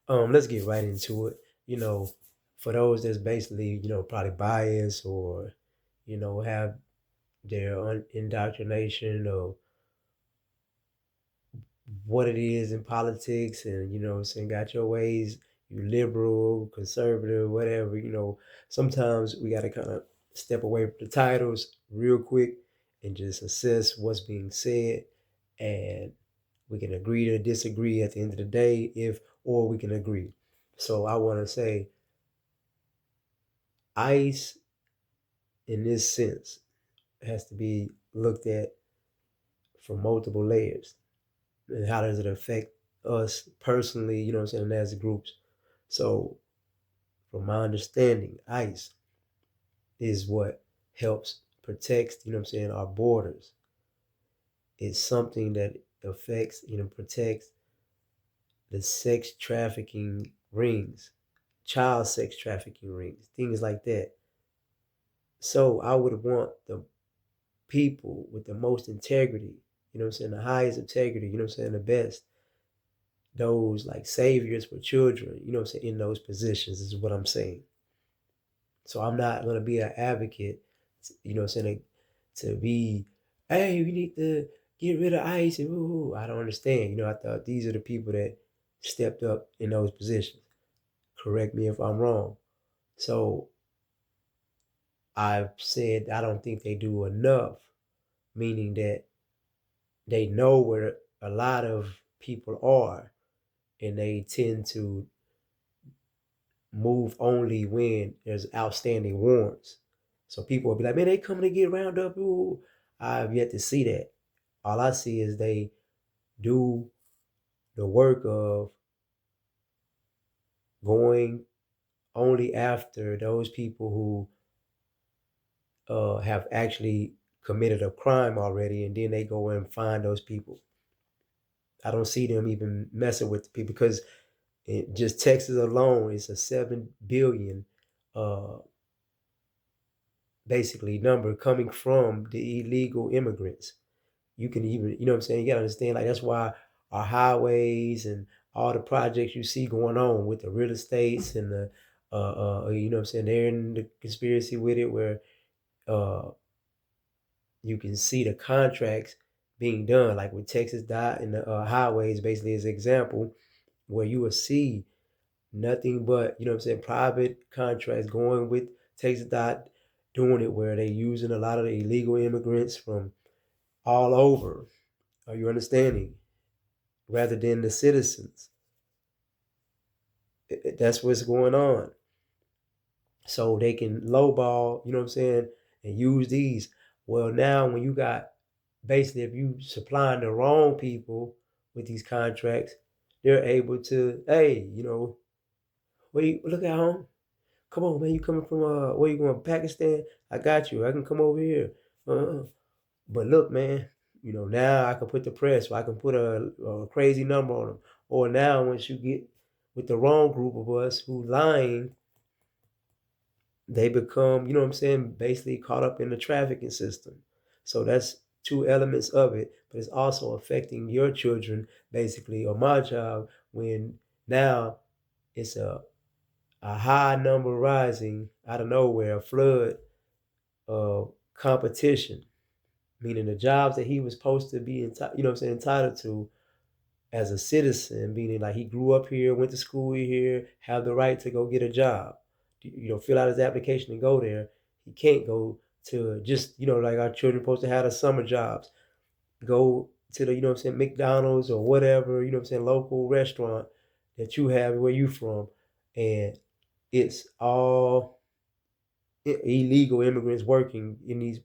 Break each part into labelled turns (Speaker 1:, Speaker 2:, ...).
Speaker 1: Let's get right into it. You know, for those that's basically, probably biased or, have their indoctrination of what it is in politics and, saying got your ways, you liberal, conservative, whatever, sometimes we got to kind of step away from the titles real quick and just assess what's being said. And we can agree to disagree at the end of the day, or we can agree. So I want to say ICE in this sense has to be looked at from multiple layers. And how does it affect us personally, as groups? So, from my understanding, ICE is what helps protect, our borders. It's something that affects, protects the sex trafficking rings, child sex trafficking rings, things like that. So, I would want the people with the most integrity, the highest integrity, the best, those like saviors for children, in those positions is what I'm saying. So I'm not gonna be an advocate, to be, hey, we need to get rid of ICE and woo. I don't understand. I thought these are the people that stepped up in those positions. Correct me if I'm wrong. So I've said I don't think they do enough, meaning that they know where a lot of people are and they tend to move only when there's outstanding warrants. So people will be like, man, they coming to get round up. Ooh. I've yet to see that. All I see is they do the work of going only after those people who have actually committed a crime already, and then they go and find those people. I don't see them even messing with the people because just Texas alone is a 7 billion uh, basically number coming from the illegal immigrants. You can even, you know what I'm saying? You gotta understand, like, that's why our highways and all the projects you see going on with the real estates and the, you know what I'm saying? They're in the conspiracy with it where uh, you can see the contracts being done, like with Texas Dot and the highways, basically, as an example, where you will see nothing but, you know what I'm saying, private contracts going with Texas Dot, doing it where they using a lot of the illegal immigrants from all over. Are you understanding? Rather than the citizens. That's what's going on. So they can lowball, you know what I'm saying, and use these. Well, now when you got basically if you supplying the wrong people with these contracts, they're able to, hey, where you look at home? Come on, man, you coming from where you going, Pakistan? I got you. I can come over here. Uh-uh. But look, man, now I can put the press, or I can put a crazy number on them. Or now, once you get with the wrong group of us who lying, they become, you know what I'm saying, basically caught up in the trafficking system. So that's two elements of it, but it's also affecting your children, basically, or my child, when now it's a high number rising out of nowhere, a flood of competition, meaning the jobs that he was supposed to be entitled to as a citizen, meaning like he grew up here, went to school here, have the right to go get a job, fill out his application and go there. He can't go to just, like our children supposed to have the summer jobs, go to the, McDonald's or whatever, local restaurant that you have where you from. And it's all illegal immigrants working in these,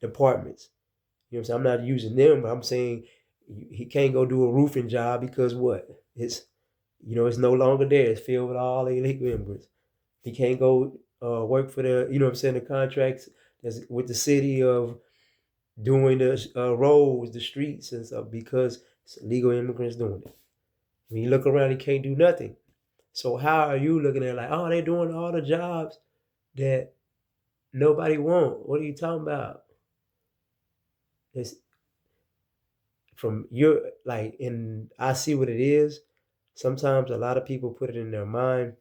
Speaker 1: departments. I'm not using them, but I'm saying he can't go do a roofing job because what? It's no longer there. It's filled with all illegal immigrants. He can't go work for the, the contracts that's with the city of doing the roads, the streets and stuff because it's illegal immigrants doing it. When you look around, he can't do nothing. So how are you looking at like, oh, they're doing all the jobs that nobody want? What are you talking about? It's from your like, and I see what it is. Sometimes a lot of people put it in their mind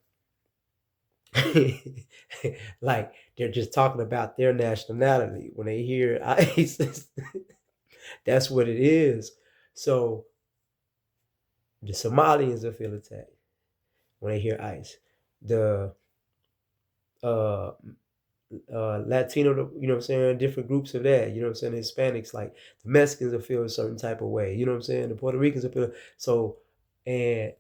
Speaker 1: like they're just talking about their nationality when they hear ISIS. That's what it is. So the Somalians will feel attacked when they hear ICE. The uh Latino, you know what I'm saying, different groups of that, you know what I'm saying, Hispanics, like the Mexicans will feel a certain type of way, you know what I'm saying, the Puerto Ricans will feel so, and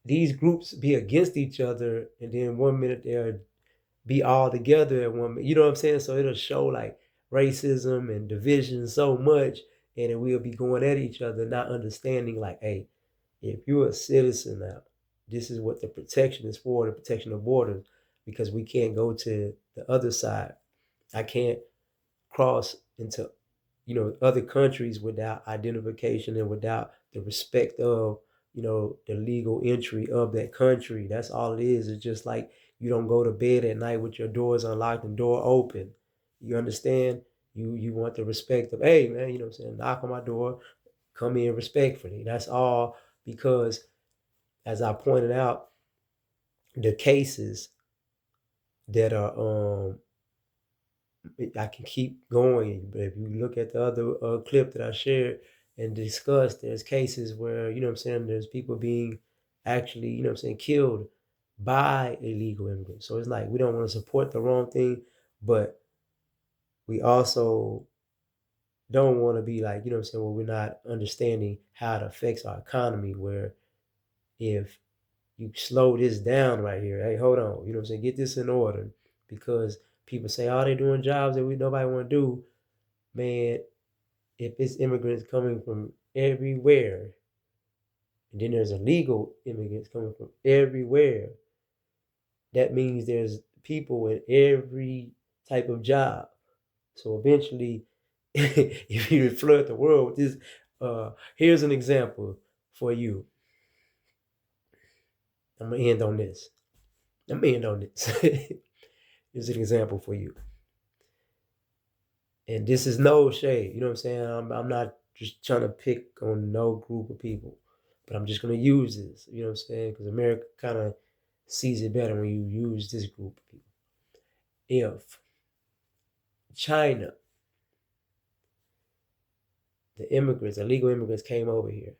Speaker 1: these groups be against each other, and then 1 minute they'll be all together at 1 minute, you know what I'm saying? So it'll show like racism and division so much, and then we'll be going at each other, not understanding like, hey, if you're a citizen now, this is what the protection is for, the protection of borders, because we can't go to the other side. I can't cross into, other countries without identification and without the respect of, the legal entry of that country. That's all it is. It's just like you don't go to bed at night with your doors unlocked and door open. You understand? You want the respect of, hey man, you know what I'm saying, knock on my door, come in respectfully. That's all, because as I pointed out, the cases that are I can keep going, but if you look at the other clip that I shared and discussed, there's cases where, you know what I'm saying, there's people being actually, you know what I'm saying, killed by illegal immigrants. So it's like we don't want to support the wrong thing, but we also don't want to be like, you know what I'm saying, well, we're not understanding how it affects our economy, where if you slow this down right here, hey, hold on, you know what I'm saying, get this in order, because people say, oh, they're doing jobs that we nobody want to do. Man, if it's immigrants coming from everywhere, and then there's illegal immigrants coming from everywhere, that means there's people in every type of job. So eventually, if you flood the world with this, here's an example for you. I'm gonna end on this. I'm gonna end on this. Here's an example for you. And this is no shade, you know what I'm saying? I'm not just trying to pick on no group of people, but I'm just going to use this, you know what I'm saying? Because America kind of sees it better when you use this group of people. If China, the immigrants, illegal immigrants came over here,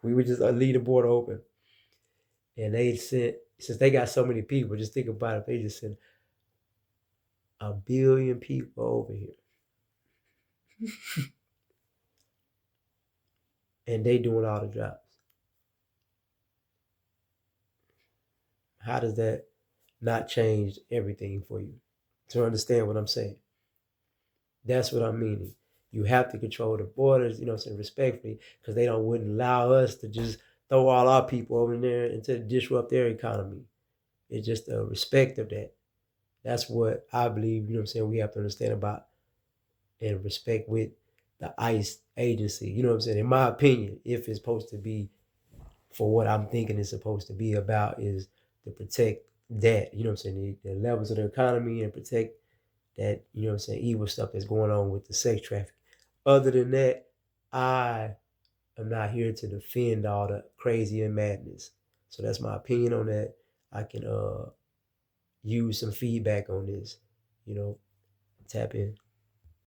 Speaker 1: we would just leave the border open. And they sent, since they got so many people, just think about it, they just sent 1 billion people over here. And they doing all the jobs. How does that not change everything for you? To understand what I'm saying. That's what I'm meaning. You have to control the borders, you know what I'm saying, respectfully, because they wouldn't allow us to just throw all our people over there and to disrupt their economy. It's just the respect of that. That's what I believe, you know what I'm saying, we have to understand about and respect with the ICE agency. You know what I'm saying? In my opinion, if it's supposed to be for what I'm thinking it's supposed to be about, is to protect that, you know what I'm saying, the levels of the economy, and protect that, you know what I'm saying, evil stuff that's going on with the sex trafficking. Other than that, I am not here to defend all the crazy and madness. So that's my opinion on that. I can use some feedback on this, you know, tap in.